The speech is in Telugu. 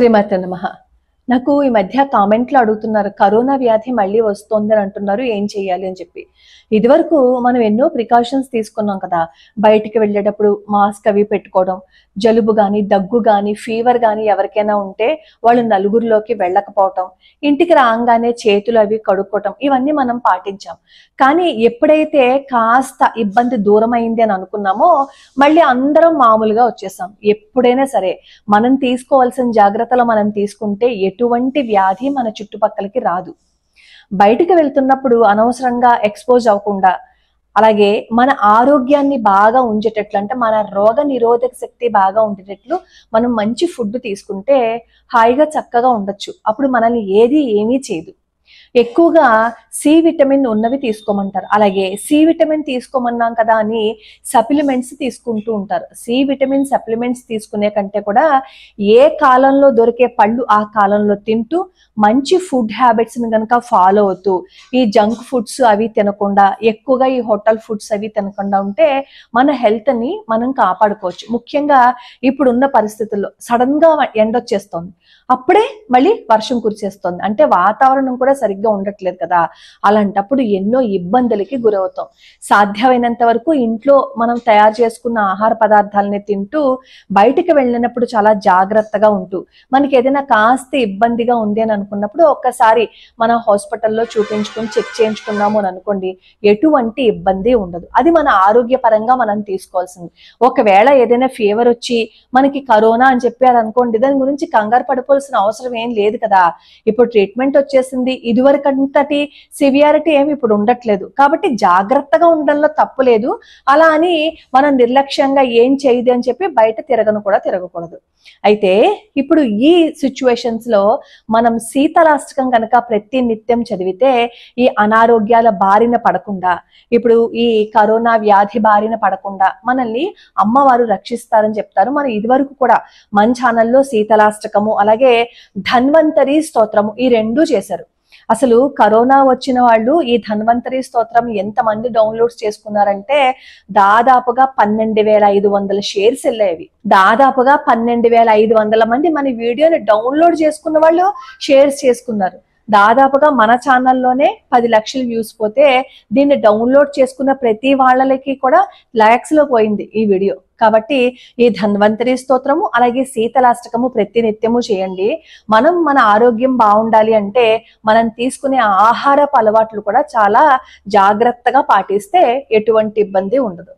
శ్రీమాతే నమః. నాకు ఈ మధ్య కామెంట్లు అడుగుతున్నారు, కరోనా వ్యాధి మళ్ళీ వస్తోంది అని అంటున్నారు, ఏం చేయాలి అని చెప్పి. ఇదివరకు మనం ఎన్నో ప్రికాషన్స్ తీసుకున్నాం కదా. బయటికి వెళ్ళేటప్పుడు మాస్క్ అవి పెట్టుకోవడం, జలుబు కానీ దగ్గు కానీ ఫీవర్ కానీ ఎవరికైనా ఉంటే వాళ్ళు నలుగురిలోకి వెళ్ళకపోవటం, ఇంటికి రాగానే చేతులు అవి కడుక్కోవటం, ఇవన్నీ మనం పాటించాం. కానీ ఎప్పుడైతే కాస్త ఇబ్బంది దూరం అయింది అని అనుకున్నామో మళ్ళీ అందరం మామూలుగా వచ్చేసాం. ఎప్పుడైనా సరే మనం తీసుకోవాల్సిన జాగ్రత్తలు మనం తీసుకుంటే ఎటువంటి వ్యాధి మన చుట్టుపక్కలకి రాదు. బయటికి వెళ్తున్నప్పుడు అనవసరంగా ఎక్స్పోజ్ అవ్వకుండా, అలాగే మన ఆరోగ్యాన్ని బాగా ఉంచేటట్లు, అంటే మన రోగ నిరోధక శక్తి బాగా ఉండేటట్లు మనం మంచి ఫుడ్ తీసుకుంటే హాయిగా చక్కగా ఉండొచ్చు. అప్పుడు మనల్ని ఏమీ చేయదు. ఎక్కువగా సి విటమిన్ ఉన్నవి తీసుకోమంటారు. అలాగే సి విటమిన్ తీసుకోమన్నాం కదా అని సప్లిమెంట్స్ తీసుకుంటూ ఉంటారు. సి విటమిన్ సప్లిమెంట్స్ తీసుకునే కంటే కూడా ఏ కాలంలో దొరికే పళ్ళు ఆ కాలంలో తింటూ మంచి ఫుడ్ హ్యాబిట్స్ ని కనుక ఫాలో అవుతూ ఈ జంక్ ఫుడ్స్ అవి తినకుండా, ఎక్కువగా ఈ హోటల్ ఫుడ్స్ అవి తినకుండా ఉంటే మన హెల్త్ ని మనం కాపాడుకోవచ్చు. ముఖ్యంగా ఇప్పుడున్న పరిస్థితుల్లో సడన్ గా ఎండొచ్చేస్తోంది, అప్పుడే మళ్ళీ వర్షం కురిసేస్తోంది, అంటే వాతావరణం కూడా సరిగ్గా ఉండట్లేదు కదా. అలాంటప్పుడు ఎన్నో ఇబ్బందులకి గురవుతాం. సాధ్యమైనంత వరకు ఇంట్లో మనం తయారు చేసుకున్న ఆహార పదార్థాలని తింటూ బయటికి వెళ్ళినప్పుడు చాలా జాగ్రత్తగా ఉంటూ, మనకి ఏదైనా కాస్త ఇబ్బందిగా ఉంది అని అనుకున్నప్పుడు ఒక్కసారి మనం హాస్పిటల్లో చూపించుకుని చెక్ చేయించుకున్నాము అని అనుకోండి, ఎటువంటి ఇబ్బంది ఉండదు. అది మన ఆరోగ్యపరంగా మనం తీసుకోవాల్సింది. ఒకవేళ ఏదైనా ఫీవర్ వచ్చి మనకి కరోనా అని చెప్పారు అనుకోండి, దాని గురించి కంగారు పడిపోవాల్సిన అవసరం ఏం లేదు కదా. ఇప్పుడు ట్రీట్మెంట్ వచ్చేసింది, ఇదివరకంతటి సివియారిటీ ఏమి ఇప్పుడు ఉండట్లేదు, కాబట్టి జాగ్రత్తగా ఉండడంలో తప్పు లేదు. అలా అని మనం నిర్లక్ష్యంగా ఏం చేయదు అని చెప్పి బయట తిరగకూడదు. అయితే ఇప్పుడు ఈ సిచ్యువేషన్స్ లో మనం శీతలాష్టకం కనుక ప్రతి నిత్యం చదివితే ఈ అనారోగ్యాల బారిన పడకుండా, ఇప్పుడు ఈ కరోనా వ్యాధి బారిన పడకుండా మనల్ని అమ్మవారు రక్షిస్తారని చెప్తారు. మనం ఇదివరకు కూడా మన ఛానల్లో శీతలాష్టకము అలాగే ధన్వంతరి స్తోత్రము ఈ రెండూ చేశారు. అసలు కరోనా వచ్చిన వాళ్ళు ఈ ధన్వంతరి స్తోత్రం ఎంతమంది డౌన్లోడ్స్ చేసుకున్నారంటే దాదాపుగా 12,500 షేర్స్ వెళ్ళేవి. దాదాపుగా 12,500 మంది మన వీడియోని డౌన్లోడ్ చేసుకున్న వాళ్ళు షేర్స్ చేసుకున్నారు. దాదాపుగా మన ఛానల్లోనే 10 లక్షల వ్యూస్ పోతే దీన్ని డౌన్లోడ్ చేసుకున్న ప్రతి వాళ్ళకి కూడా లాక్స్ లో పోయింది ఈ వీడియో. కాబట్టి ఈ ధన్వంతరి స్తోత్రము అలాగే శీతలాష్టకము ప్రతి నిత్యము చేయండి. మనం మన ఆరోగ్యం బాగుండాలి అంటే మనం తీసుకునే ఆహారపు అలవాట్లు కూడా చాలా జాగ్రత్తగా పాటిస్తే ఎటువంటి ఇబ్బంది ఉండదు.